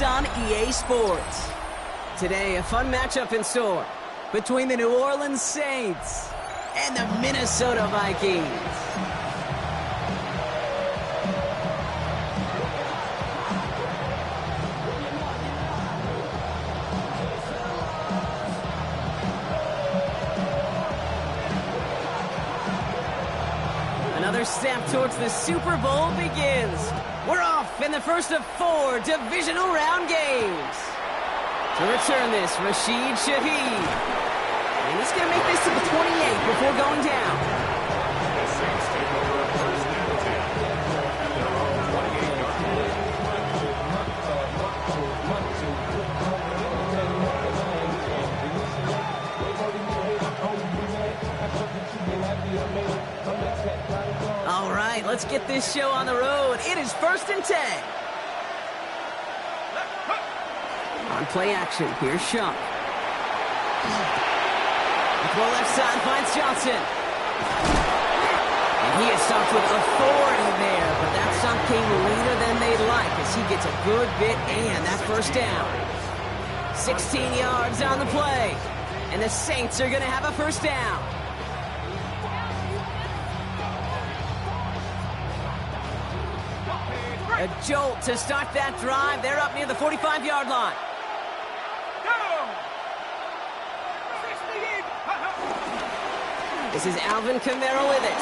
on EA Sports. Today, a fun matchup in store between the New Orleans Saints and the Minnesota Vikings. Another step towards the Super Bowl begins. We're off in the first of 4 divisional round games. To return this, Rashid Shaheed. And he's going to make this to the 28 before going down. All right, let's get this show on the road. It is 1st and 10. On play action, here's Shunk. The left side finds Johnson. And he is stopped with authority there, but that stop came later than they'd like as he gets a good bit and that first down. 16 yards on the play, and the Saints are going to have a first down. A jolt to start that drive. They're up near the 45-yard line. This is Alvin Kamara with it.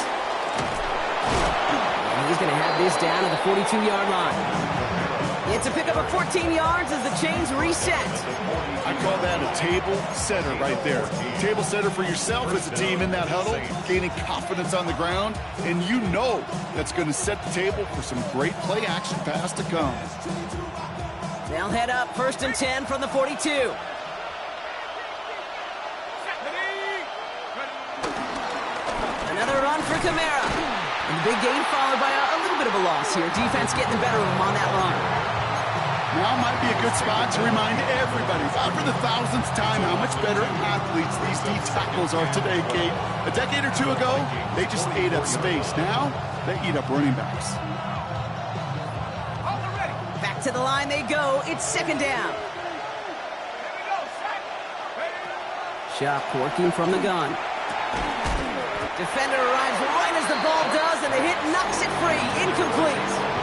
And he's going to have this down at the 42-yard line. It's a pickup of 14 yards as the chains reset. I call that a table setter right there. Table setter for yourself as a team in that huddle, gaining confidence on the ground, and you know that's going to set the table for some great play action pass to come. They'll head up 1st and 10 from the 42. Another run for Kamara. And the big gain followed by a little bit of a loss here. Defense getting the better of him on that run. Now might be a good spot to remind everybody, about for the 1000th time, how much better athletes these D tackles are today, Kate. A decade or two ago, they just ate up space. Now, they eat up running backs. Back to the line they go. It's 2nd down. Shock working from the gun. Defender arrives right as the ball does, and the hit knocks it free. Incomplete.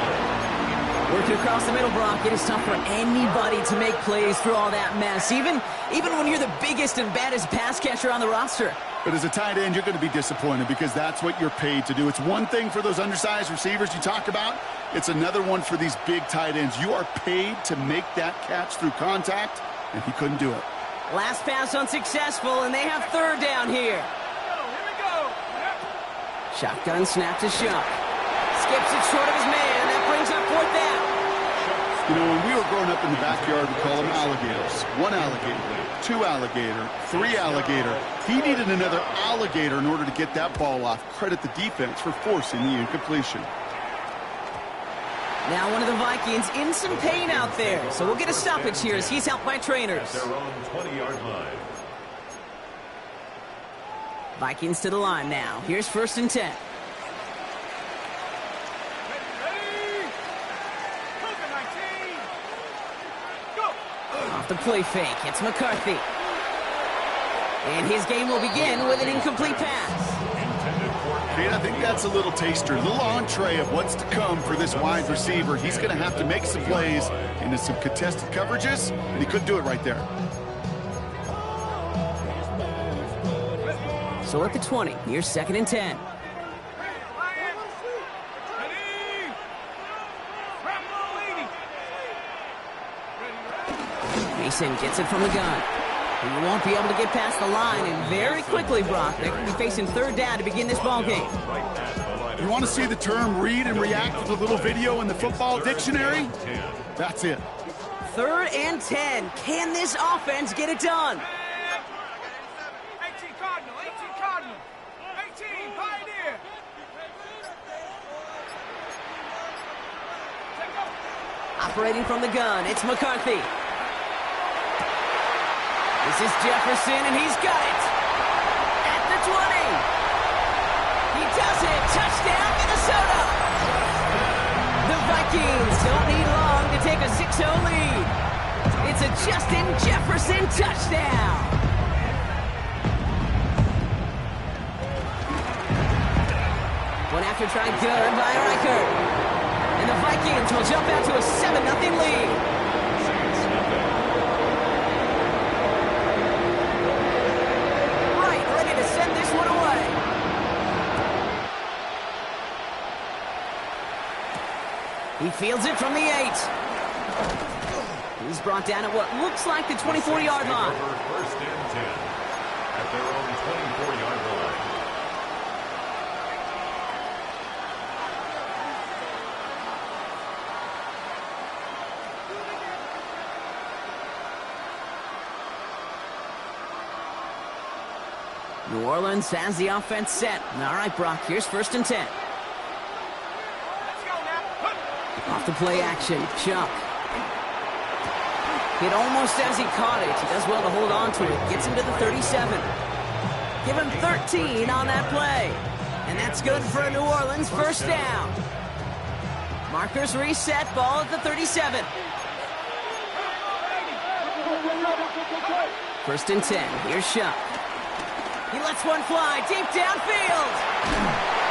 Working across the middle, Brock. It is tough for anybody to make plays through all that mess, even when you're the biggest and baddest pass catcher on the roster. But as a tight end, you're going to be disappointed because that's what you're paid to do. It's one thing for those undersized receivers you talk about. It's another one for these big tight ends. You are paid to make that catch through contact, and he couldn't do it. Last pass unsuccessful, and they have 3rd down here. Shotgun snap to Shunk. Skips it short of his man. That brings up 4th down. You know, when we were growing up in the backyard, we call them alligators. 1 alligator, 2 alligator, 3 alligator. He needed another alligator in order to get that ball off. Credit the defense for forcing the incompletion. Now one of the Vikings in some pain out there. So we'll get a stoppage here as he's helped by trainers. Their own 20-yard line. Vikings to the line now. Here's 1st and 10. Off the play fake, it's McCarthy. And his game will begin with an incomplete pass. Kate, I think that's a little taster, a little entree of what's to come for this wide receiver. He's going to have to make some plays into some contested coverages, and he couldn't do it right there. So at the 20, here's 2nd and 10. Mason gets it from the gun. He won't be able to get past the line, and very quickly, Brock, they could be facing 3rd down to begin this ball game. You want to see the term read and react with a little video in the football dictionary? That's it. 3rd and 10. Can this offense get it done? Operating from the gun, it's McCarthy. This is Jefferson, and he's got it. At the 20. He does it. Touchdown, Minnesota. The Vikings don't need long to take a 6-0 lead. Justin Jefferson touchdown. One after try good by Reichert. And the Vikings will jump out to a 7-0 lead. Right, ready to send this one away. He fields it from the 8. He's brought down at what looks like the 24-yard line. First and 10 at their own 24-yard line. New Orleans has the offense set. All right, Brock, here's 1st and 10. Off the play action, Chuck. It almost as he caught it. He does well to hold on to it. Gets him to the 37. Give him 13 on that play. And that's good for a New Orleans first down. Markers reset, ball at the 37. 1st and 10, here's Chuck. He lets one fly deep downfield.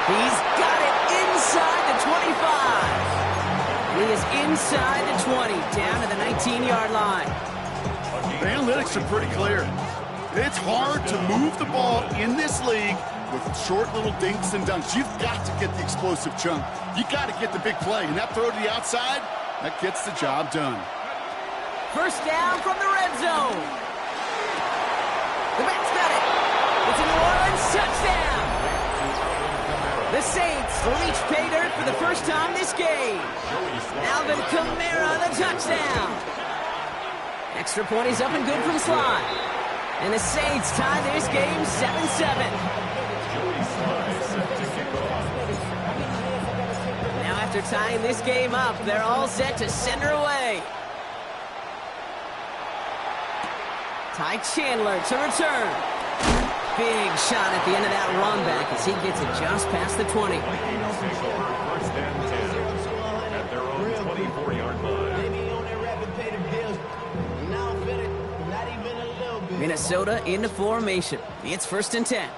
He's got it inside the 25. He is inside the 20, down to the 19-yard line. The analytics are pretty clear. It's hard to move the ball in this league with short little dinks and dunks. You've got to get the explosive chunk. You got to get the big play. And that throw to the outside, that gets the job done. First down from the red zone. The back's got it. It's a New Orleans touchdown. The Saints reach pay dirt for the first time this game. Alvin Kamara, the touchdown. Extra point is up and good from Sly. And the Saints tie this game 7-7. Now after tying this game up, they're all set to send her away. Ty Chandler to return. Big shot at the end of that run back as he gets it just past the 20. First and 10 at their own 24-yard line. Minnesota into formation. It's 1st and 10.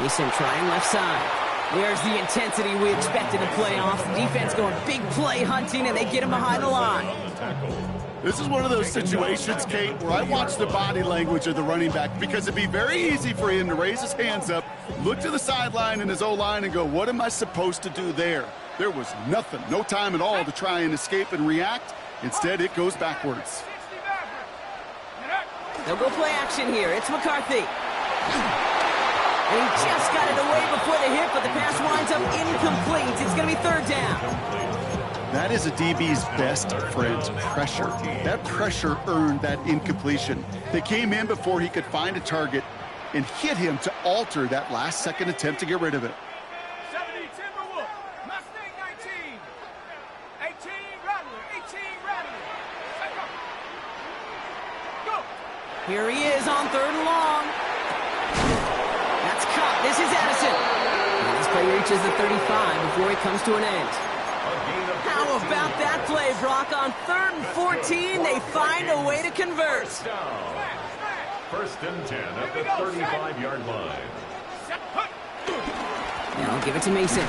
Mason trying left side. There's the intensity we expected in playoffs. Defense going big play hunting, and they get him behind the line. This is one of those situations, Kate, where I watch the body language of the running back because it'd be very easy for him to raise his hands up, look to the sideline in his O-line and go, what am I supposed to do there? There was nothing, no time at all to try and escape and react. Instead, it goes backwards. They'll go play action here. It's McCarthy. And he just got it away before the hit, but the pass winds up incomplete. It's going to be 3rd down. That is a DB's best friend, pressure. That pressure earned that incompletion. They came in before he could find a target and hit him to alter that last-second attempt to get rid of it. 70 Timberwolf, Mustang 19, 18 Rattler, 18 Rattler. Go. Here he is on 3rd and long. That's caught. This is Addison. And this play reaches the 35 before it comes to an end. How about that play, Brock? On 3rd and 14, they find a way to convert. First and 10 at the 35-yard line. Now give it to Mason.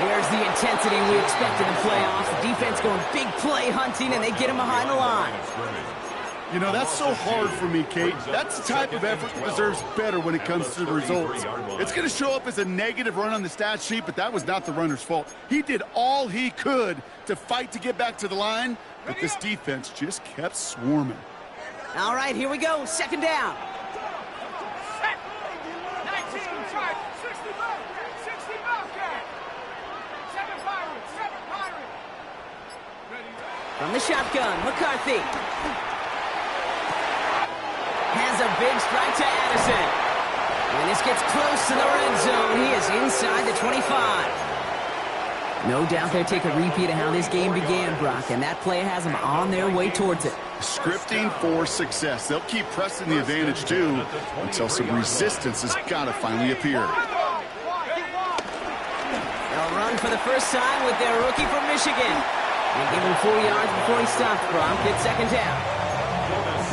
There's the intensity we expected in playoffs. The defense going big play hunting, and they get him behind the line. You know, that's so hard for me, Kate. That's the type of effort that deserves better when it comes to the results. It's going to show up as a negative run on the stat sheet, but that was not the runner's fault. He did all he could to fight to get back to the line, but this defense just kept swarming. All right, here we go. 2nd down. 19, try 60 Bobcat. 7 Pirate. From the shotgun, McCarthy. Has a big strike to Addison. And this gets close to the red zone. He is inside the 25. No doubt they'll take a repeat of how this game began, Brock, and that play has them on their way towards it. Scripting for success. They'll keep pressing the advantage, too, until some resistance has got to finally appear. They'll run for the first time with their rookie from Michigan. They give him 4 yards before he stopped, Brock. It's second down.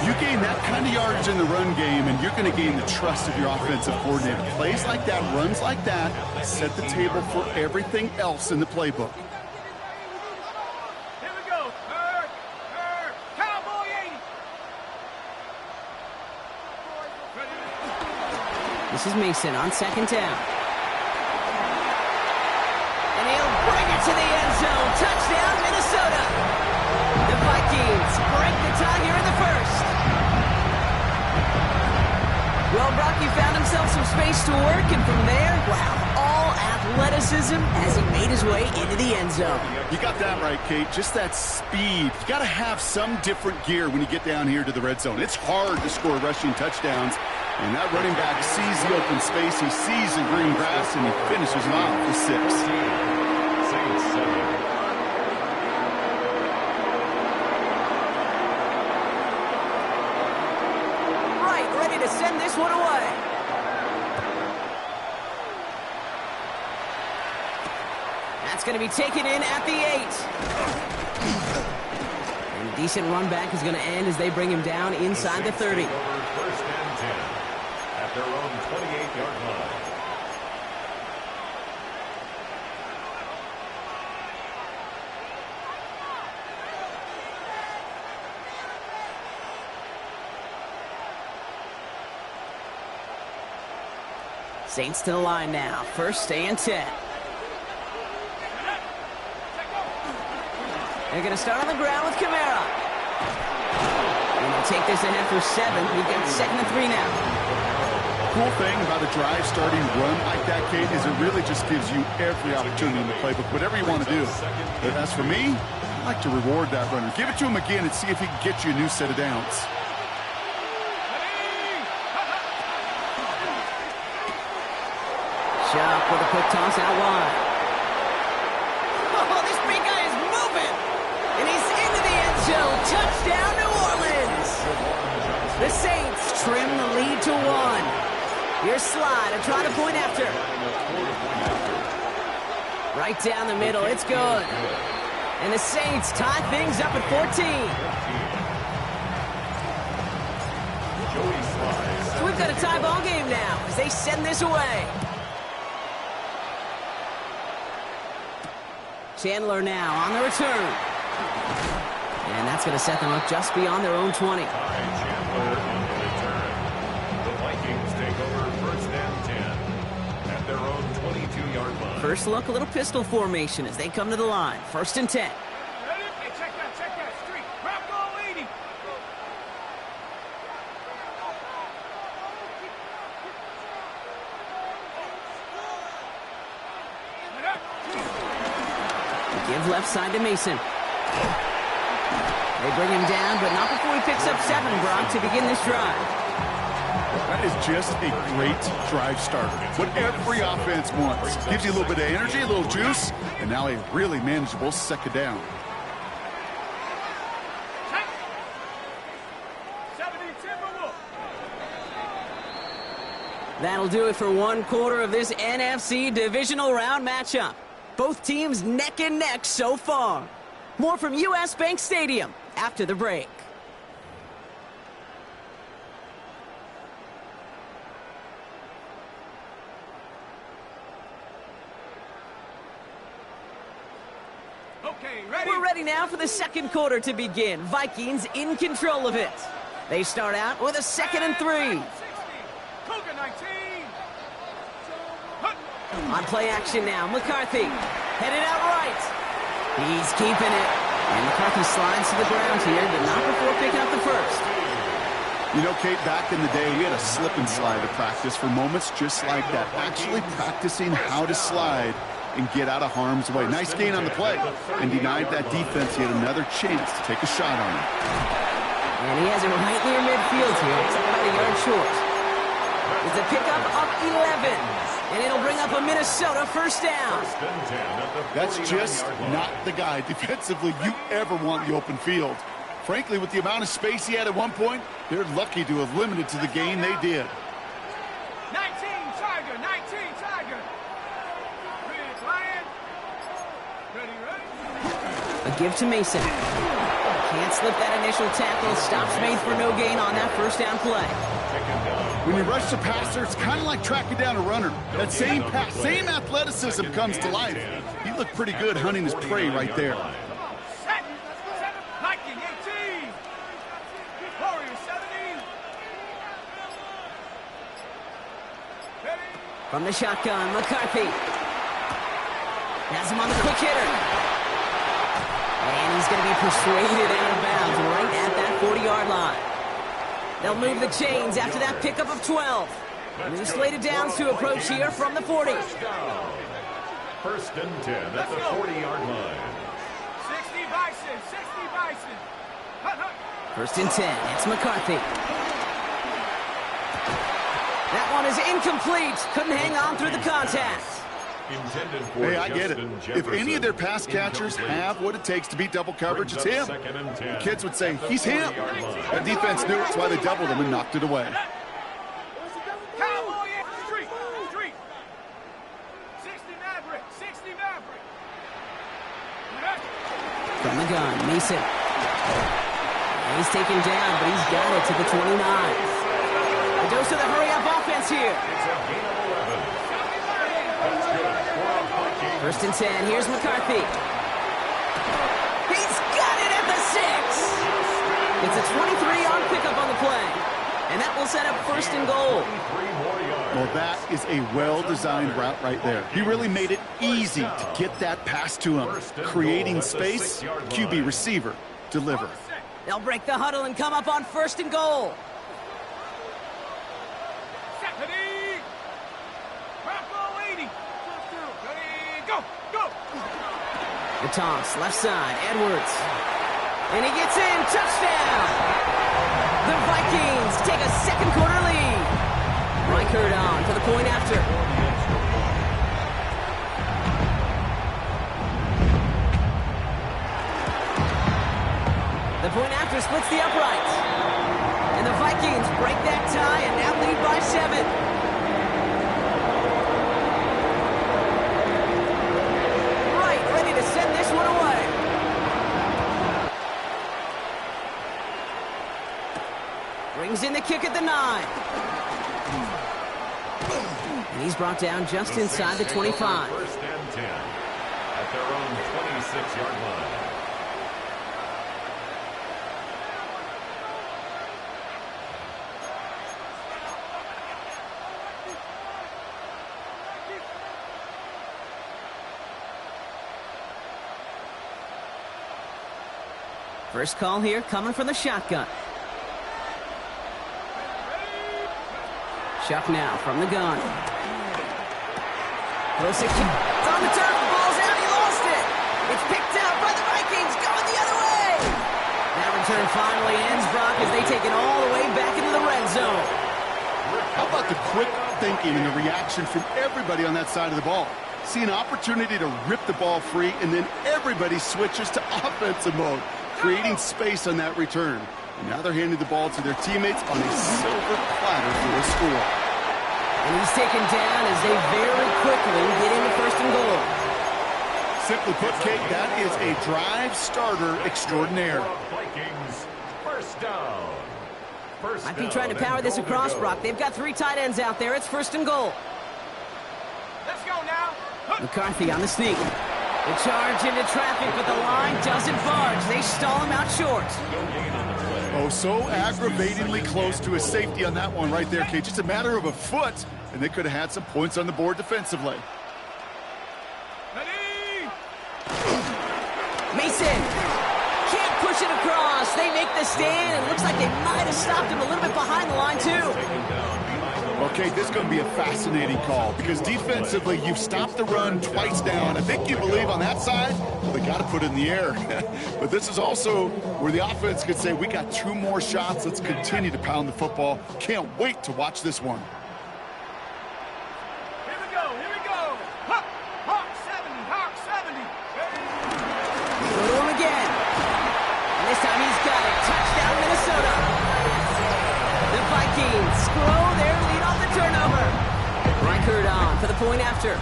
You gain that kind of yardage in the run game, and you're going to gain the trust of your offensive coordinator. Plays like that, runs like that, set the table for everything else in the playbook. Here we go. Cowboy 80. This is Mason on second down. And he'll bring it to the end zone. Touchdown, Minnesota. The Vikings break the tie here in the first. Well, Brock, he found himself some space to work, and from there, wow, all athleticism as he made his way into the end zone. You got that right, Kate. Just that speed. You got to have some different gear when you get down here to the red zone. It's hard to score rushing touchdowns, and that running back sees the open space, he sees the green grass, and he finishes it off with 6. Saints 7. Ready to send this one away. That's going to be taken in at the 8. And a decent run back is going to end as they bring him down inside the 30. First and 10 at their own 28-yard line. Saints to the line now. First and 10. They're going to start on the ground with Kamara. And they'll take this ahead for 7. We've got 2nd and 3 now. Cool thing about a drive starting run like that, Kate, is it really just gives you every opportunity in the playbook, whatever you want to do. But as for me, I like to reward that runner. Give it to him again and see if he can get you a new set of downs. Sharp with a quick toss out wide. Oh, this big guy is moving. And he's into the end zone. Touchdown, New Orleans. The Saints trim the lead to 1. Here's Slide and try to point after. Right down the middle. It's good. And the Saints tie things up at 14. So we've got a tie ball game now as they send this away. Chandler now on the return. And that's going to set them up just beyond their own 20. Chandler on the return. The Vikings take over first and 10 at their own 22-yard line. First look, a little pistol formation as they come to the line. First and 10. Ready? Hey, check that. Street. Grab goal 80. Give left side to Mason. They bring him down, but not before he picks up 7, Brock, to begin this drive. That is just a great drive starter. What every offense wants. Gives you a little bit of energy, a little juice, and now a really manageable second down. 70 Timberwolves. That'll do it for 1 quarter of this NFC divisional round matchup. Both teams neck and neck so far. More from U.S. Bank Stadium after the break. Okay, ready? We're ready now for the second quarter to begin. Vikings in control of it. They start out with a 2nd and 3. 60. Cougar 19. On play action now, McCarthy. Headed out right. He's keeping it. And McCarthy slides to the ground here, but not before picking up the first. You know, Kate, back in the day, we had a slip and slide to practice for moments just like that. Actually practicing how to slide and get out of harm's way. Nice gain on the play. And denied that defense. He had another chance to take a shot on him. And he has it right near midfield here. It's about a yard short. It's a pickup of 11. And it'll bring up a Minnesota first down. That's just not the guy defensively you ever want in the open field. Frankly, with the amount of space he had at one point, they're lucky to have limited to the gain they did. 19 Tiger. Big Lion. A give to Mason. Can't slip that initial tackle. Stops Maith for no gain on that first down play. When you rush the passer, it's kind of like tracking down a runner. That same pass, same athleticism comes to life. He looked pretty good hunting his prey right there. Set. Viking 18. Warriors 17. Ready? From the shotgun, McCarthy. Has him on the quick hitter. And he's going to be persuaded out of bounds right at that 40-yard line. They'll move the chains after that pickup of 12. New slated downs to approach here from the 40. First and 10 at the 40-yard line. 60 Bison. 60 Bison. Hut, hut. First and 10. It's McCarthy. That one is incomplete. Couldn't hang on through the contact. Hey, I get it. If any of their pass catchers have what it takes to beat double coverage, it's him. The kids would say, he's him. That defense knew it, that's why they doubled him and knocked it away. Cowboy Street. 60 Maverick. 60 Maverick. From the gun, Mason. He's taken down, but he's got it to the 29. A dose of the hurry-up offense here. It's a gain of 11. That's good for a Viking. First and 10, here's McCarthy. He's got it at the 6. It's a 23-yard pickup on the play. And that will set up first and goal. 3 more yards. Well, that is a well-designed route right there. He really made it easy to get that pass to him. Creating space, QB receiver, deliver. They'll break the huddle and come up on first and goal. Ready? Bravo 80. Ready? Go. The toss, left side, Edwards. And he gets in, touchdown! The Vikings take a second quarter lead. Reichert on for the point after. The point after splits the uprights. And the Vikings break that tie and now lead by 7. Send this one away. Brings in the kick at the 9. And he's brought down just inside the 25. First and 10 at their own 26-yard line. First call here coming from the shotgun. Chuck now from the gun. Wilson it's on the turf. The ball's out. He lost it. It's picked out by the Vikings going the other way. That return finally ends, Brock, as they take it all the way back into the red zone. How about the quick thinking and the reaction from everybody on that side of the ball? See an opportunity to rip the ball free, and then everybody switches to offensive mode, creating space on that return. And now they're handing the ball to their teammates on a silver platter for a score. And he's taken down as they very quickly get into first and goal. Simply put, Kate, that is a drive starter extraordinaire. Vikings, first down. Might be trying to power this across, Brock. They've got 3 tight ends out there. It's first and goal. Let's go now. McCarthy on the sneak. The charge into traffic, but the line doesn't budge. They stall him out short. Oh, so aggravatingly close to a safety on that one right there, Kate. Just a matter of a foot, and they could have had some points on the board defensively. Ready? Mason can't push it across. They make the stand. It looks like they might have stopped him a little bit behind the line, too. Okay, this is going to be a fascinating call because defensively, you've stopped the run twice down. I think you believe on that side, well, they got to put it in the air. But this is also where the offense could say, we got 2 more shots. Let's continue to pound the football. Can't wait to watch this one. Here we go. Hawk 70. Go to him again. And this time he's got it. Touchdown, Minnesota. The Vikings grow their lead off the turnover. Reichert on for the point after.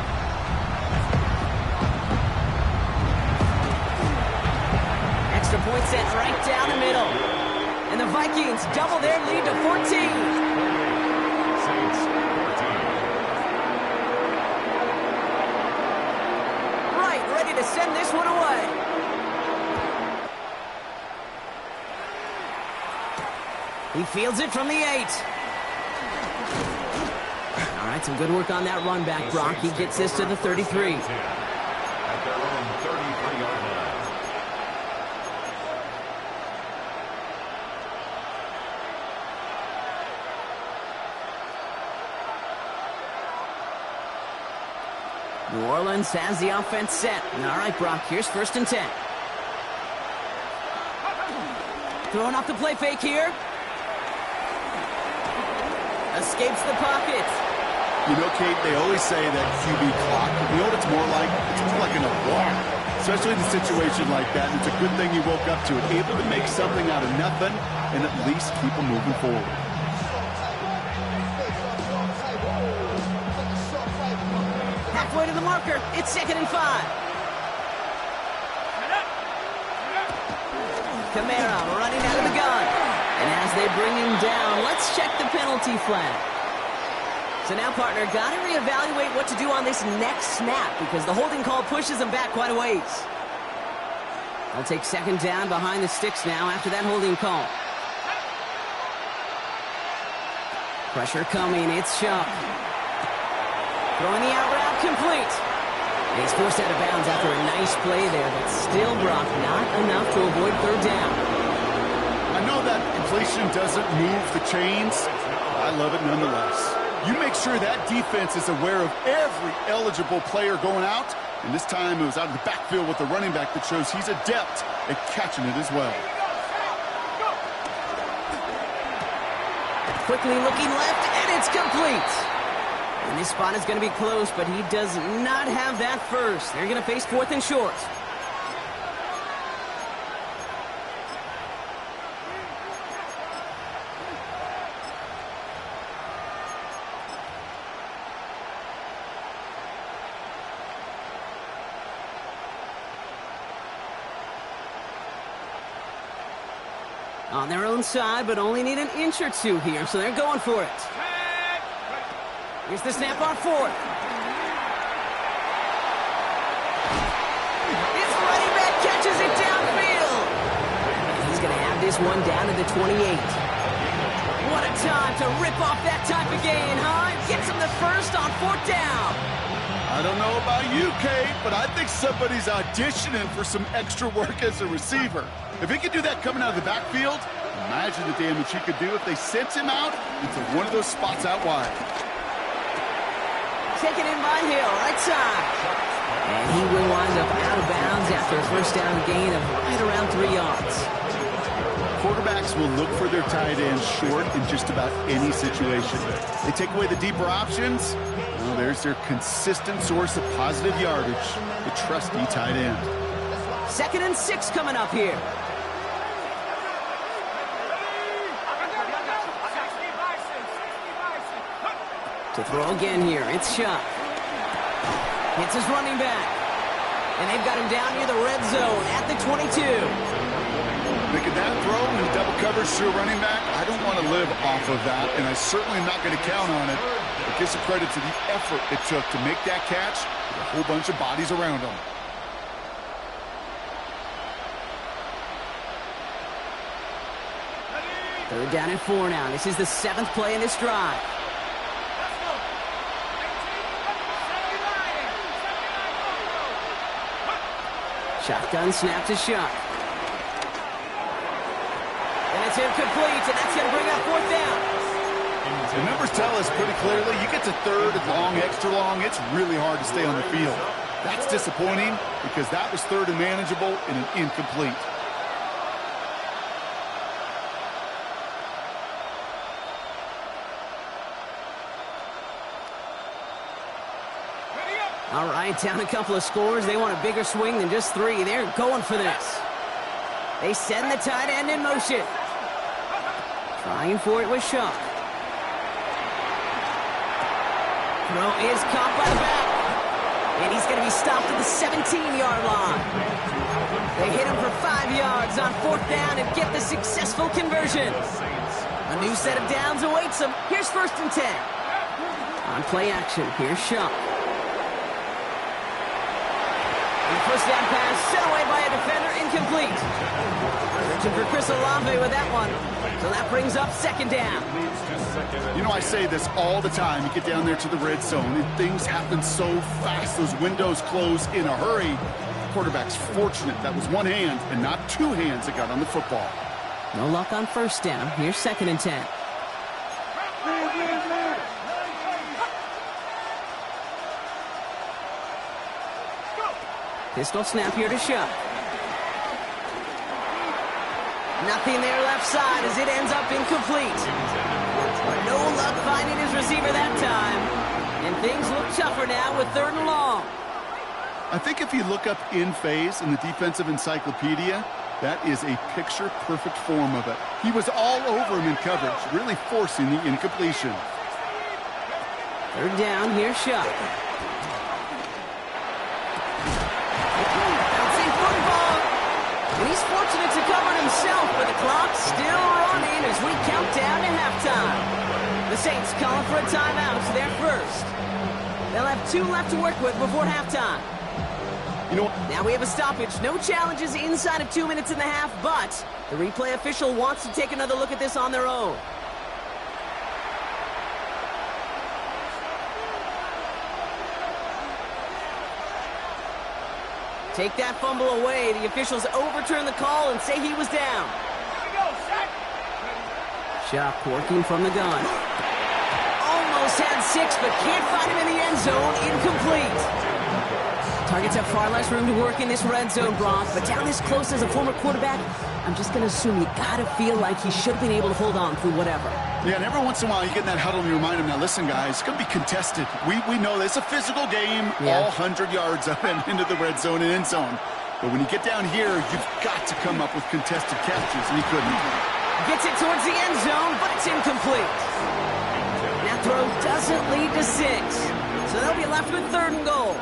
point sent right down the middle. And the Vikings double their lead to 14. Saints 14. Right, ready to send this one away. He fields it from the 8. All right, some good work on that run back, Brock. He gets this to the 33. At their own 33-yard line. New Orleans has the offense set. All right, Brock, here's 1st and 10. Throwing off the play fake here. Escapes the pocket. You know, Kate, they always say that QB clock. You know what it's more like? It's more like an alarm, especially in a situation like that. And it's a good thing you woke up to it, able to make something out of nothing and at least keep them moving forward. Halfway to the marker. It's 2nd and 5. Kamara running out of the gun. And as they bring him down, let's check the penalty flag. So now, partner, got to reevaluate what to do on this next snap because the holding call pushes him back quite a ways. I'll take 2nd down behind the sticks now after that holding call. Pressure coming. It's Shuck. Throwing the out route complete. And he's forced out of bounds after a nice play there, but still, Brock, not enough to avoid 3rd down. I know that inflation doesn't move the chains. I love it nonetheless. You make sure that defense is aware of every eligible player going out. And this time it was out of the backfield with the running back that shows he's adept at catching it as well. Quickly looking left, and it's complete. And this spot is going to be close, but he does not have that first. They're going to face 4th and short. On their own side, but only need an inch or two here, so they're going for it. Here's the snap on 4th. His running back catches it downfield. And he's going to have this one down to the 28. What a time to rip off that type of gain, huh? Gets him the first on 4th down. I don't know about you, Kate, but I think somebody's auditioning for some extra work as a receiver. If he could do that coming out of the backfield, imagine the damage he could do if they sent him out into one of those spots out wide. Taken in by Hill, right side. And he will wind up out of bounds after a 1st down gain of right around 3 yards. Quarterbacks will look for their tight ends short in just about any situation. They take away the deeper options. Well, there's their consistent source of positive yardage, the trusty tight end. 2nd and 6 coming up here. To throw again here, it's Shuck. Hits his running back. And they've got him down near the red zone at the 22. Making that throw in double coverage to a running back, I don't want to live off of that, and I certainly am not going to count on it. But give some credit to the effort it took to make that catch with a whole bunch of bodies around him. Third down and 4 now. This is the 7th play in this drive. Shotgun snap to Shuck. And it's incomplete, and that's going to bring up 4th down. The numbers tell us pretty clearly, you get to 3rd and long, extra long, it's really hard to stay on the field. That's disappointing because that was 3rd and manageable and an incomplete. All right, down a couple of scores. They want a bigger swing than just 3. They're going for this. They send the tight end in motion. Trying for it with Shuck. Throw is caught by the back. And he's going to be stopped at the 17-yard line. They hit him for 5 yards on 4th down and get the successful conversion. A new set of downs awaits them. Here's 1st and 10. On play action, here's Shaw. The 1st down pass sent away by a defender, incomplete. Searching for Chris Olave with that one. So that brings up 2nd down. You know, I say this all the time. You get down there to the red zone, and things happen so fast. Those windows close in a hurry. Quarterback's fortunate that was one hand and not two hands that got on the football. No luck on 1st down. Here's 2nd and 10. Pistol snap here to Shaw. Nothing there left side as it ends up incomplete. But no luck finding his receiver that time. And things look tougher now with 3rd and long. I think if you look up in phase in the defensive encyclopedia, that is a picture-perfect form of it. He was all over him in coverage, really forcing the incompletion. 3rd down, here's Shaw. Bouncing football. And he's fortunate to cover it himself, but the clock's still running as we count down to halftime. The Saints calling for a timeout, so they're first. They'll have 2 left to work with before halftime. You know, now we have a stoppage. No challenges inside of 2 minutes and a half, but the replay official wants to take another look at this on their own. Take that fumble away. The officials overturn the call and say he was down. Shaw working from the gun. Almost had 6, but can't find him in the end zone. Incomplete. Targets have far less room to work in this red zone, Brock, but down this close as a former quarterback, I'm just going to assume you got to feel like he should have been able to hold on through whatever. Yeah, and every once in a while you get in that huddle and you remind him, now listen, guys, it's going to be contested. We know this. It's a physical game, all 100 yards up and into the red zone and end zone. But when you get down here, you've got to come up with contested catches, and he couldn't. Gets it towards the end zone, but it's incomplete. That throw doesn't lead to 6, so they'll be left with 3rd and goal.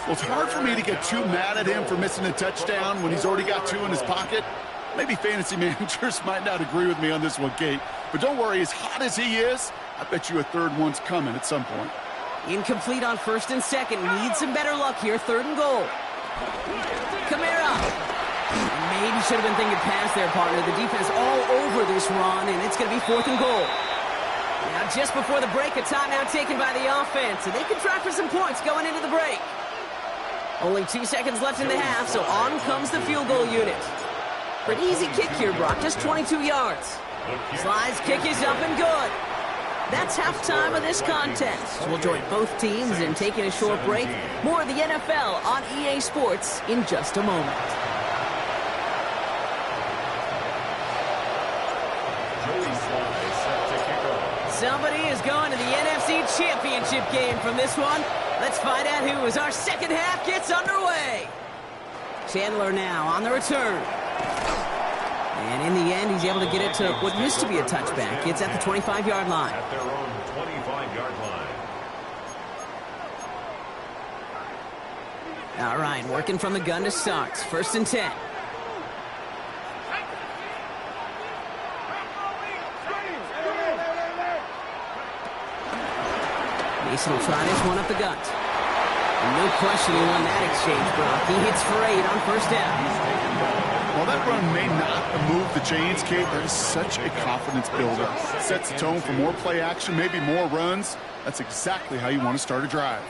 Well, it's hard for me to get too mad at him for missing a touchdown when he's already got 2 in his pocket. Maybe fantasy managers might not agree with me on this one, Kate. But don't worry, as hot as he is, I bet you a 3rd one's coming at some point. Incomplete on 1st and 2nd. Need some better luck here. 3rd and goal. Kamara. Maybe should have been thinking pass there, partner. The defense all over this run, and it's going to be 4th and goal. Now, just before the break, a timeout taken by the offense, and they can try for some points going into the break. Only 2 seconds left in the half, so on comes the field goal unit. For an easy kick here, Brock, just 22 yards. Slides kick is up and good. That's halftime of this contest. We'll join both teams in taking a short break. More of the NFL on EA Sports in just a moment. Somebody is going to the NFC Championship game from this one. Let's find out who as our second half gets underway. Chandler now on the return. And in the end, he's able to get it to what used to be a touchback. It's at the 25-yard line. At their own 25-yard line. All right, working from the gun to start. 1st and 10. Mason will try this one up the gut. And no question he won that exchange, Brock. He hits for 8 on 1st down. Well, that run may not move the chains, Kate. That is such a confidence builder. Sets the tone for more play action, maybe more runs. That's exactly how you want to start a drive.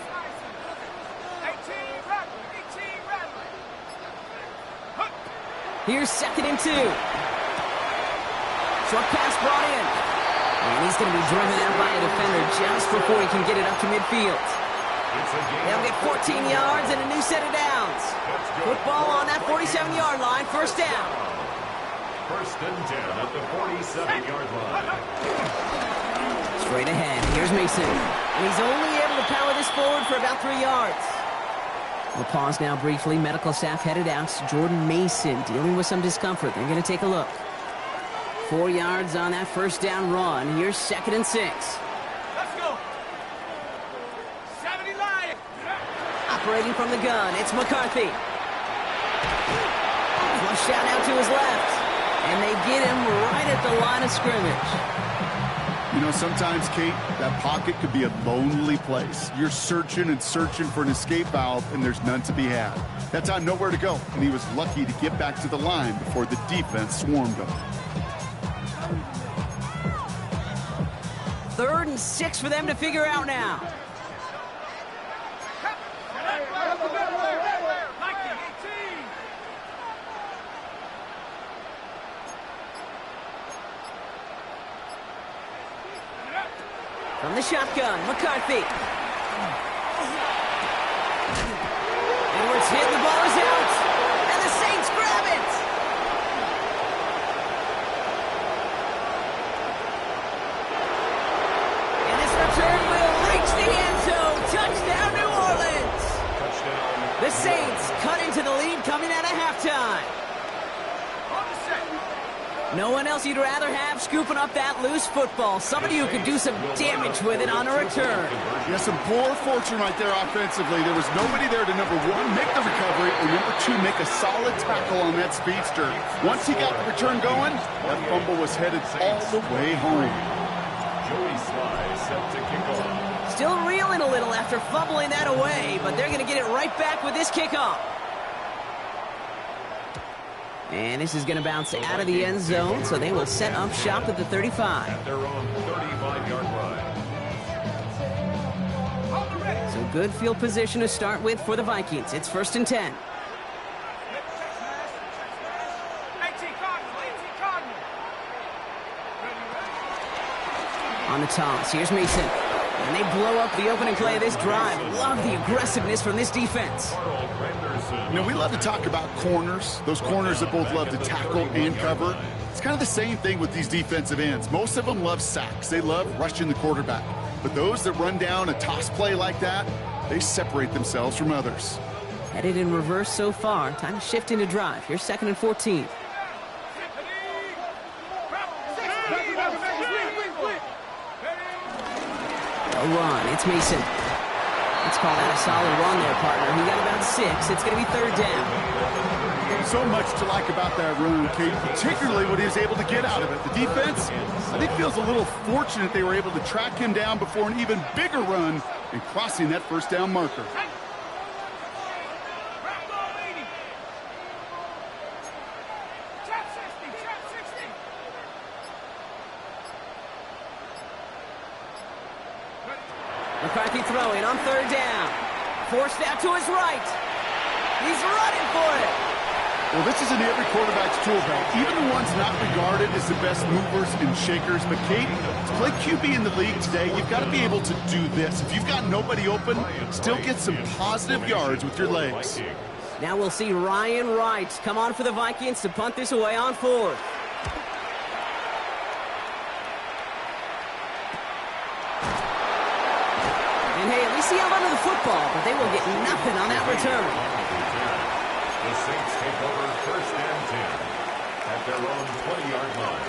Here's 2nd and 2. Short pass brought in. And he's going to be driven out by a defender just before he can get it up to midfield. They'll get 14 yards and a new set of downs. Football on that 47-yard line. 1st down. 1st and 10 at the 47-yard line. Straight ahead. Here's Mason. And he's only able to power this forward for about 3 yards. We'll pause now briefly. Medical staff headed out. Jordan Mason dealing with some discomfort. They're going to take a look. 4 yards on that 1st down run. Here's 2nd and 6. Let's go. 70 line. Operating from the gun, it's McCarthy. Dish out now to his left. And they get him right at the line of scrimmage. You know, sometimes, Kate, that pocket could be a lonely place. You're searching and searching for an escape valve, and there's none to be had. That time, nowhere to go, and he was lucky to get back to the line before the defense swarmed him. 3rd and 6 for them to figure out now. From the shotgun, McCarthy. Edwards hit, the ball is out, and the Saints grab it. And this return will reach the end zone. Touchdown, New Orleans. Touchdown. The Saints cut into the lead coming out of halftime. No one else you'd rather have scooping up that loose football. Somebody who could do some damage with it on a return. Yeah, some poor fortune right there offensively. There was nobody there to, number 1, make the recovery, or number 2, make a solid tackle on that speedster. Once he got the return going, that fumble was headed all the way home. Joey Sly set to kick off. Still reeling a little after fumbling that away, but they're going to get it right back with this kickoff. And this is going to bounce out of the end zone, so they will set up shop at the 35. At their own 35-yard line. So good field position to start with for the Vikings. It's 1st and 10. On the toss, here's Mason. And they blow up the opening play of this drive. Love the aggressiveness from this defense. You know, we love to talk about corners, those corners that both love to tackle and cover. It's kind of the same thing with these defensive ends. Most of them love sacks. They love rushing the quarterback. But those that run down a toss play like that, they separate themselves from others. Headed in reverse so far. Time to shift into drive. Here's 2nd and 14. A run. It's Mason. Let's call that a solid run there, partner. He got about 6. It's going to be 3rd down. So much to like about that run, Kate, particularly what he was able to get out of it. The defense, I think, feels a little fortunate they were able to track him down before an even bigger run and crossing that 1st down marker. McCarthy throwing on 3rd down. Forced out to his right. He's running for it. Well, this is in every quarterback's tool belt, even the ones not regarded as the best movers and shakers. But, Kate, to play QB in the league today, you've got to be able to do this. If you've got nobody open, still get some positive yards with your legs. Now we'll see Ryan Wright come on for the Vikings to punt this away on 4th. And hey, at least he held onto the football, but they will get nothing on that return. The Saints take over 1st and 10 at their own 20-yard line.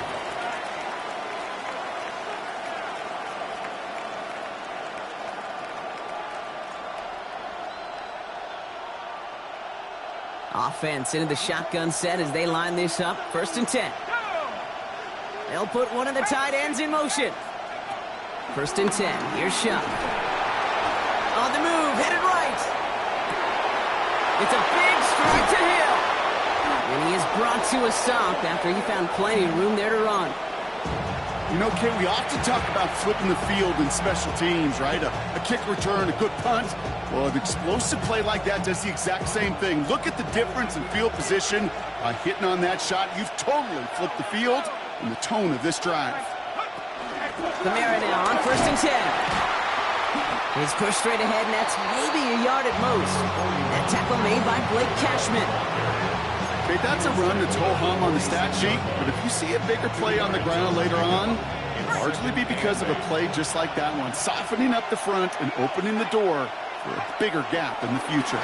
Offense into the shotgun set as they line this up. 1st and 10. They'll put one of the tight ends in motion. 1st and 10. Here's Shuck. On the move, headed right. It's a big strike to Hill. And he is brought to a stop after he found plenty of room there to run. You know, Kate, we often talk about flipping the field in special teams, right? A kick return, a good punt. Well, an explosive play like that does the exact same thing. Look at the difference in field position. By hitting on that shot, you've totally flipped the field and the tone of this drive. Kamara now on 1st and 10. He's pushed straight ahead, and that's maybe a yard at most. That tackle made by Blake Cashman. Okay, that's a run that's ho-hum on the stat sheet, but if you see a bigger play on the ground later on, it'll largely be because of a play just like that one, softening up the front and opening the door for a bigger gap in the future.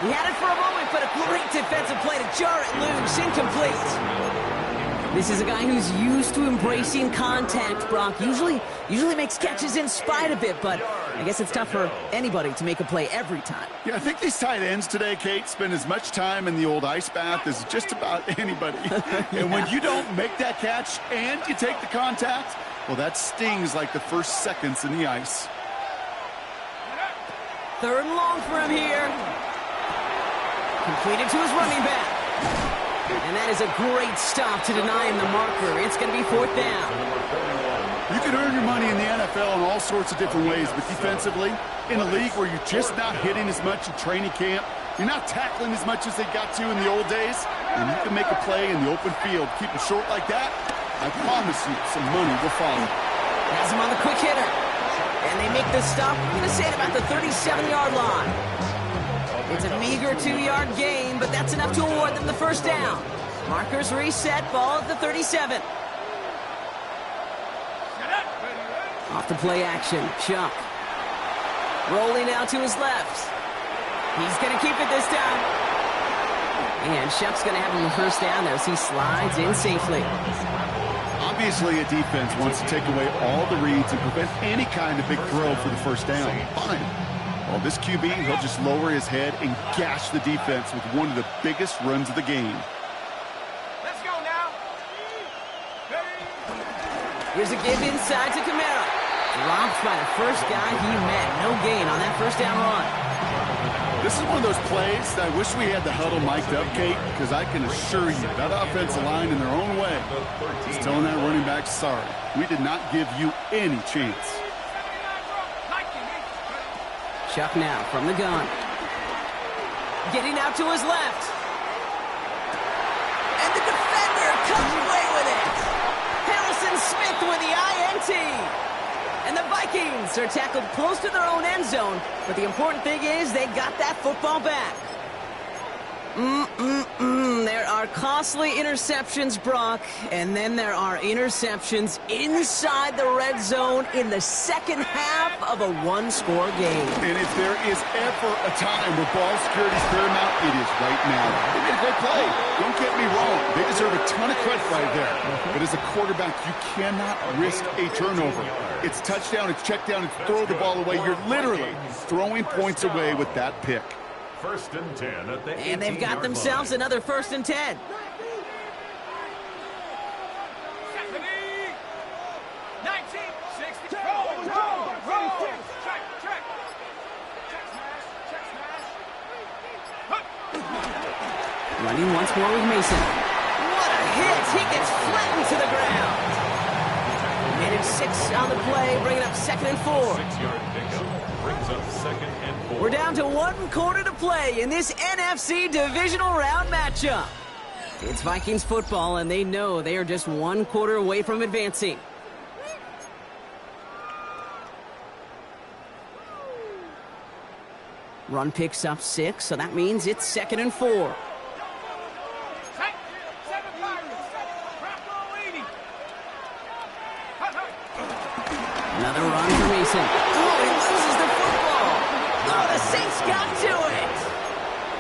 He had it for a moment, but a great defensive play to jar it loose, incomplete. This is a guy who's used to embracing contact, Brock. Usually makes catches in spite of it, but I guess it's tough for anybody to make a play every time. Yeah, I think these tight ends today, Kate, spend as much time in the old ice bath as just about anybody. And when you don't make that catch and you take the contact, well, that stings like the first seconds in the ice. 3rd and long for him here. Completed to his running back. And that is a great stop to deny him the marker. It's going to be 4th down. You can earn your money in the NFL in all sorts of different ways, but defensively, in a league where you're just not hitting as much in training camp, you're not tackling as much as they got to in the old days, and you can make a play in the open field, keep it short like that, I promise you some money will follow. Has him on the quick hitter. And they make the stop, I'm going to say at about the 37-yard line. It's a meager 2-yard gain, but that's enough to award them the 1st down. Markers reset, ball at the 37. Off the play action, Chuck. Rolling out to his left. He's going to keep it this time. And Chuck's going to have him first down as he slides in safely. Obviously, a defense wants to take away all the reads and prevent any kind of big throw for the 1st down. Fine. Well, this QB, he'll just lower his head and gash the defense with one of the biggest runs of the game. Let's go now. Here's a give inside to Kamara. Dropped by the first guy he met. No gain on that 1st down run. This is one of those plays that I wish we had the huddle mic'd up, Kate, because I can assure you that offensive line in their own way is telling that running back, sorry, we did not give you any chance. Chuck now from the gun. Getting out to his left. And the defender comes away with it. Harrison Smith with the INT. And the Vikings are tackled close to their own end zone. But the important thing is they got that football back. There are costly interceptions, Brock, and then there are interceptions inside the red zone in the 2nd half of a 1-score game. And if there is ever a time where ball security is paramount, it is right now. They made a great play. Don't get me wrong. They deserve a ton of credit right there. But as a quarterback, you cannot risk a turnover. It's touchdown, it's check down, it's throw the ball away. You're literally throwing points away with that pick. 1st and 10 at the 18-yard line. And they've got themselves another 1st and 10. 19, 60, roll, check, check smash. Running once more with Mason. What a hit! He gets flattened to the ground. Minute 6 on the play, bringing up 2nd and 4. 6-yard pickup brings up 2nd and 4. We're down to 1 quarter to play in this NFC divisional round matchup. It's Vikings football, and they know they are just 1 quarter away from advancing. Run picks up 6, so that means it's 2nd and 4. Another run for Mason. Oh, he loses the football. Oh, the Saints got to it.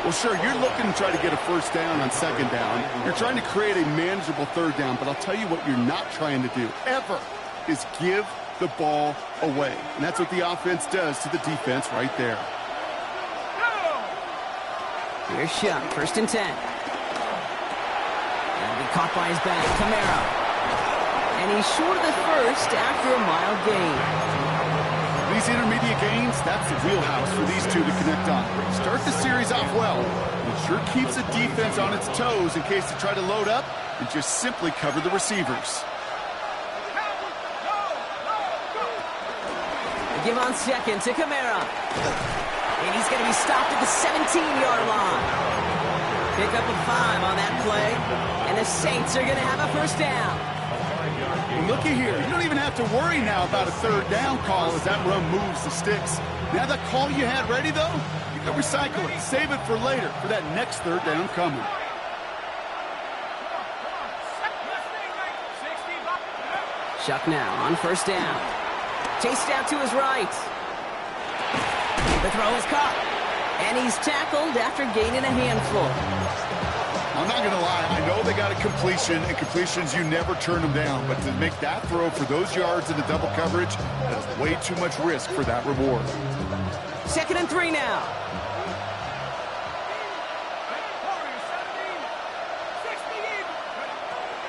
Well, sure, you're looking to try to get a 1st down on 2nd down. You're trying to create a manageable 3rd down, but I'll tell you what you're not trying to do, ever, is give the ball away. And that's what the offense does to the defense right there. Here's Shuck, 1st and 10. That'll be caught by his back, Kamara. And he's short of the 1st after a mild gain. These intermediate gains, that's the wheelhouse for these two to connect on. Start the series off well. It sure keeps the defense on its toes in case they try to load up and just simply cover the receivers. They give on 2nd to Kamara. And he's going to be stopped at the 17-yard line. Pick up a 5 on that play. And the Saints are going to have a 1st down. Well, looky here. You don't even have to worry now about a 3rd down call as that run moves the sticks. Now that call you had ready, though, you can recycle it. Save it for later for that next 3rd down coming. Shuck now on 1st down. Chased out to his right. The throw is caught. And he's tackled after gaining a handful. I'm not going to lie. I know they got a completion, and completions, you never turn them down. But to make that throw for those yards in the double coverage, that is way too much risk for that reward. 2nd and 3 now.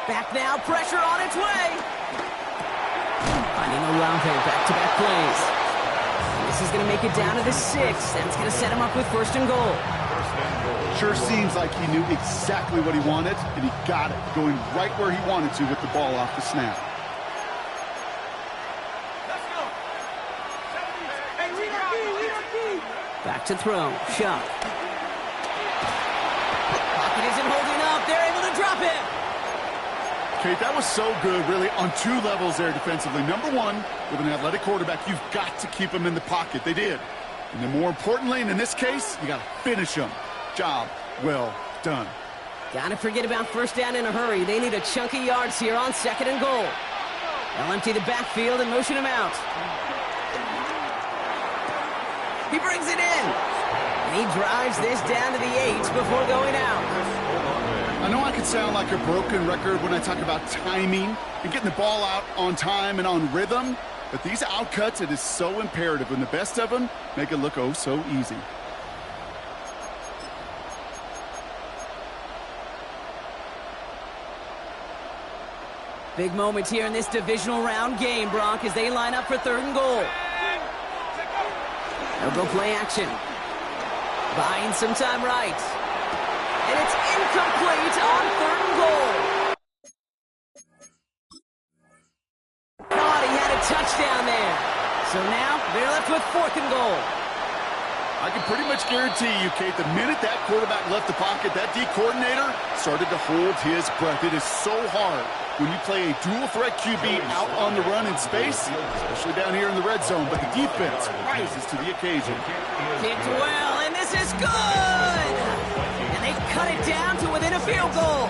Back now, pressure on its way. Finding Olave, back-to-back plays. And this is going to make it down to the 6. That's going to set him up with 1st and goal. Sure seems like he knew exactly what he wanted, and he got it, going right where he wanted to with the ball off the snap. Back to throw. Shot. Pocket isn't holding up. They're able to drop it. Okay, that was so good, really, on 2 levels there defensively. Number 1, with an athletic quarterback, you've got to keep him in the pocket. They did. And then more importantly, and in this case, you got to finish him. Job well done. Gotta forget about 1st down in a hurry. They need a chunky yards here on 2nd and goal. They'll empty the backfield and motion him out. He brings it in. And he drives this down to the 8 before going out. I know I could sound like a broken record when I talk about timing and getting the ball out on time and on rhythm, but these outcuts, it is so imperative, and the best of them make it look oh so easy. Big moment here in this divisional round game, Brock, as they line up for 3rd and goal. They'll go play action. Buying some time right. And it's incomplete on 3rd and goal. Thought he had a touchdown there. So now they're left with 4th and goal. I can pretty much guarantee you, Kate, the minute that quarterback left the pocket, that D coordinator started to hold his breath. It is so hard when you play a dual-threat QB out on the run in space, especially down here in the red zone, but the defense rises to the occasion. Kicked well, and this is good! And they cut it down to within a field goal.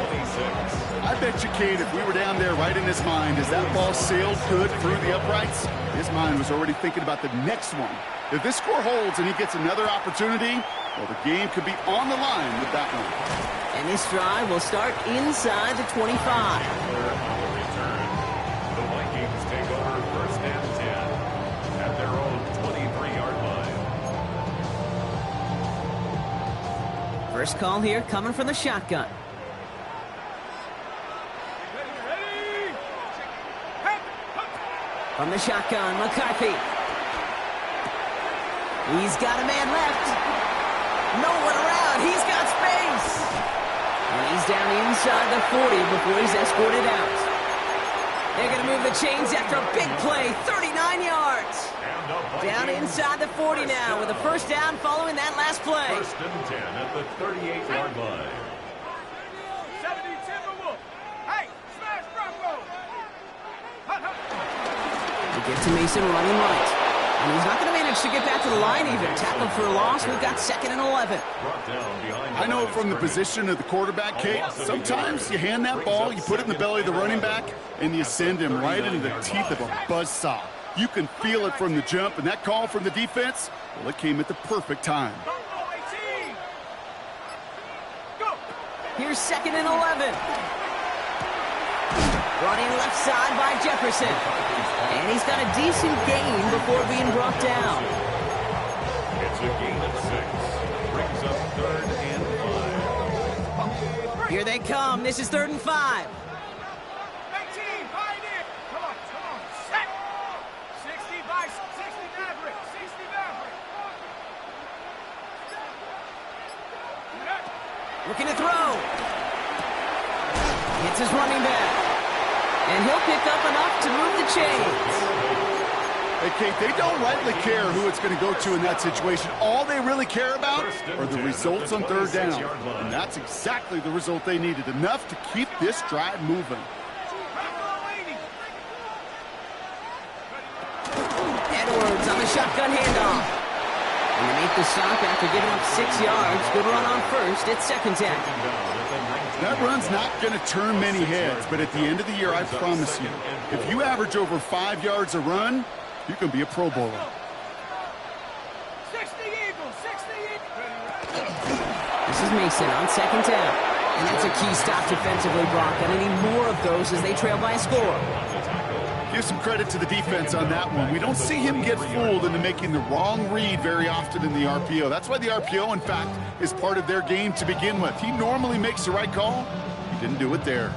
I bet you, Kate, if we were down there right in his mind as that ball sailed good through the uprights, his mind was already thinking about the next one. If this score holds and he gets another opportunity, well, the game could be on the line with that one. And this drive will start inside the 25. The Vikings take over 1st and 10 at their own 23-yard line. First call here coming from the shotgun. From the shotgun, McCarthy. He's got a man left. No one around. He's got space. And he's down inside the 40 before he's escorted out. They're going to move the chains after a big play, 39 yards. Down inside the 40 now with a 1st down following that last play. 1st and 10 at the 38-yard line. 70 Timberwolves. Hey, smash Bronco. We get to Mason running right. And he's not going to manage to get back to the line even. Tackled for a loss. We've got 2nd and 11. I know from the position of the quarterback, Kate, sometimes you hand that ball, you put it in the belly of the running back, and you send him right into the teeth of a buzzsaw. You can feel it from the jump, and that call from the defense, well, it came at the perfect time. Here's 2nd and 11. Running left side by Jefferson. And he's got a decent gain before being brought down. It's a gain of 6. Brings up 3rd and 5. Here they come. This is 3rd and 5. 19, find it. Come on, set. 60 by 60 Maverick. 60 Maverick. Looking to throw. Hits his running back. And he'll pick up enough to move the chains. Hey, Kate, they don't rightly care who it's going to go to in that situation. All they really care about are the results on 3rd down. And that's exactly the result they needed. Enough to keep this drive moving. Edwards on the shotgun handoff. And they make the stop after giving up 6 yards. Good run on 1st. It's 2nd down. That run's not going to turn many heads, but at the end of the year, I promise you, if you average over 5 yards a run, you can be a Pro Bowler. 60 Eagles, 60 Eagles. This is Mason on 2nd down. And that's a key stop defensively, Brock. Gonna need more of those as they trail by a score. Give some credit to the defense on that one. We don't see him get fooled into making the wrong read very often in the RPO. That's why the RPO, in fact, is part of their game to begin with. He normally makes the right call. He didn't do it there.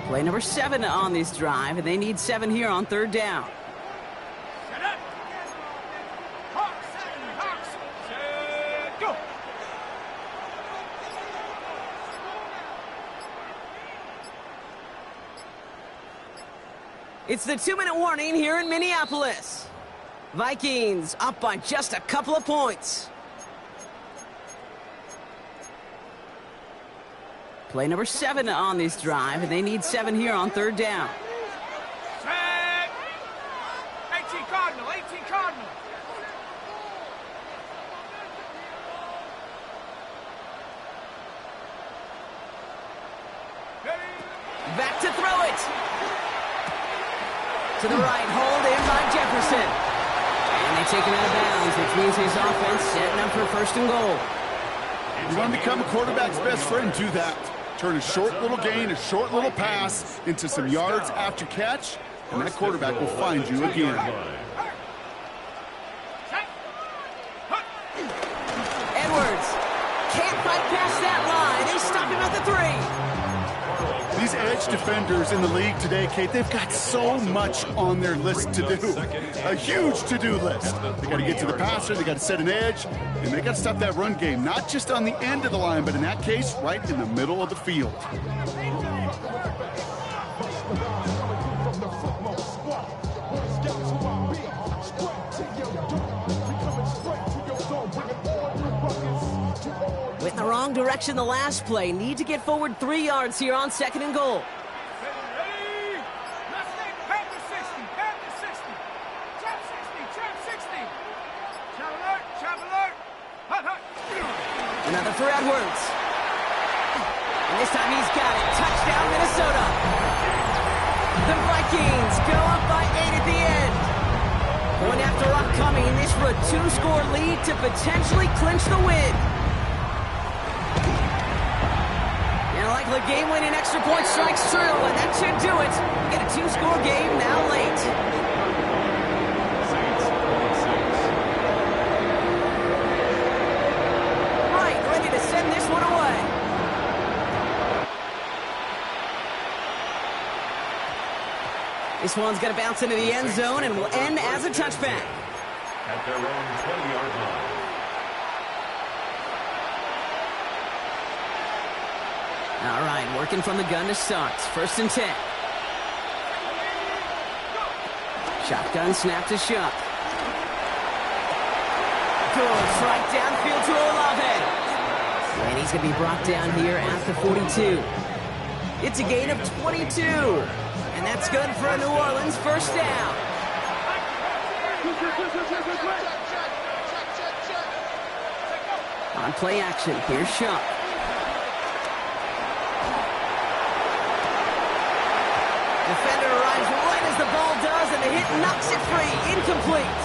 Play number 7 on this drive, and they need 7 here on 3rd down. Set up. Hawks, set, go. It's the 2-minute warning here in Minneapolis. Vikings up by just a couple of points. Play number 7 on this drive, and they need 7 here on 3rd down. Set. 18 Cardinal, 18 Cardinal. Back to throw it. To the right, hold in by Jefferson. And they take him out of bounds, which means his offense setting up for 1st and goal. You want to become a quarterback's best friend, do that. Turn a short little gain, a short little pass into some yards after catch, and that quarterback will find you again. Edwards can't fight past that line. They stop him at the 3. These edge defenders in the league today, Kate, they've got so much on their list to do. A huge to-do list. They got to get to the passer, they got to set an edge, and they got to stop that run game, not just on the end of the line, but in that case, right in the middle of the field. Went in the wrong direction the last play. Need to get forward 3 yards here on 2nd and goal. Ready. Let's take Panther 60, Panther 60. Trap 60, Trap 60. Trap alert, Trap alert. Hut, hut. Another for Edwards. And this time he's got it. Touchdown, Minnesota. The Vikings go up by 8 at the end. Going after upcoming this for a 2-score lead to potentially clinch the win. And likely game-winning extra point strikes true, and that should do it. Get a 2-score game now late. Right, ready to send this one away. This one's going to bounce into the end zone and will end as a touchback. At their own 20-yard line. All right, working from the gun to start. 1st and 10. Shotgun snap to Shuck. Goes right downfield to Olave. And he's going to be brought down here at the 42. It's a gain of 22. And that's good for a New Orleans 1st down. On play action, here's Shuck. Defender arrives right as the ball does, and the hit knocks it free. Incomplete.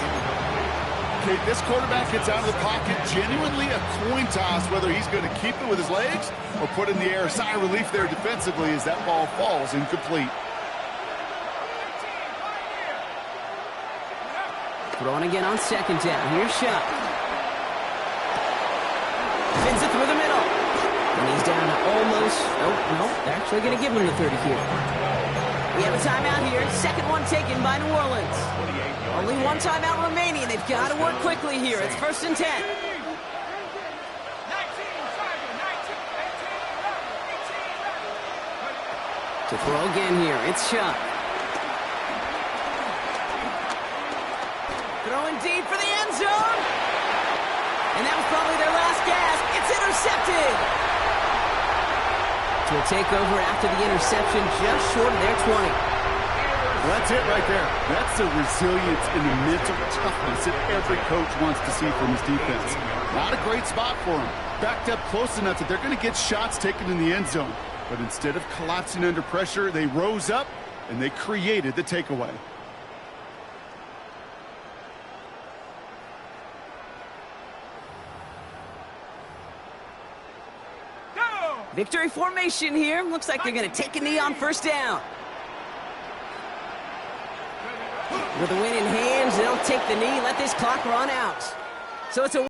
Okay, this quarterback gets out of the pocket, genuinely a coin toss, whether he's going to keep it with his legs or put in the air. Sigh of relief there defensively as that ball falls incomplete. Throwing again on 2nd down. Here's Shuck. Spins it through the middle. And he's down to almost... Oh, no, they're actually going to give him the 30 here. We have a timeout here. 2nd one taken by New Orleans. Only 1 timeout remaining. They've got to work quickly here. It's 1st and 10. 19, 19, 18, 11. To throw again here. It's Shuck. Throwing deep for the end zone. And that was probably their last gasp. It's intercepted. To a takeover after the interception, just short of their 20. Well, that's it right there. That's the resilience and the mental toughness that every coach wants to see from his defense. Not a great spot for him. Backed up close enough that they're going to get shots taken in the end zone. But instead of collapsing under pressure, they rose up and they created the takeaway. Victory formation here. Looks like they're going to take a knee on first down. With the win in hands, they'll take the knee, let this clock run out. So it's a